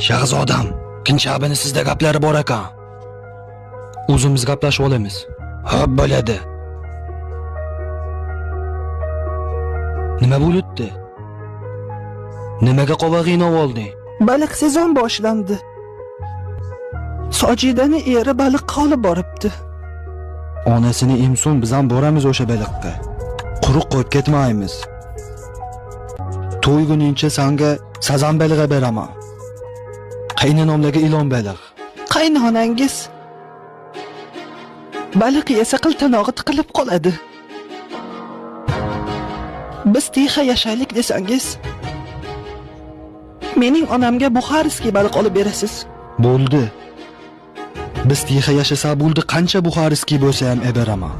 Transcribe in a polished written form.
Shahzodam, Kinshabini sizda gaplari bor ekan. O'zimiz gaplashib olamiz. Xo'p, bo'ladi. Nima bo'ldi? Nimaga qovog'ingni olding? Baliq sezon boshlandi. Sojidani eri baliqqa olib boribdi. Onasini emsun, biz ham boramiz o'sha baliqqa. Quruq qo'yib ketmaymiz. To'yguningcha senga sazan balig'i beraman. Qaynonomlarga ilon baliq. Qaynonangiz baliq yesa qiltanog'i tiqilib qoladi. Biz tixa yashaylik desangiz, mening onamga buxarskiy baliq olib berasiz. Bo'ldi. Biz tixa yashasa bo'ldi, qancha buxarskiy bo'lsa ham beraman.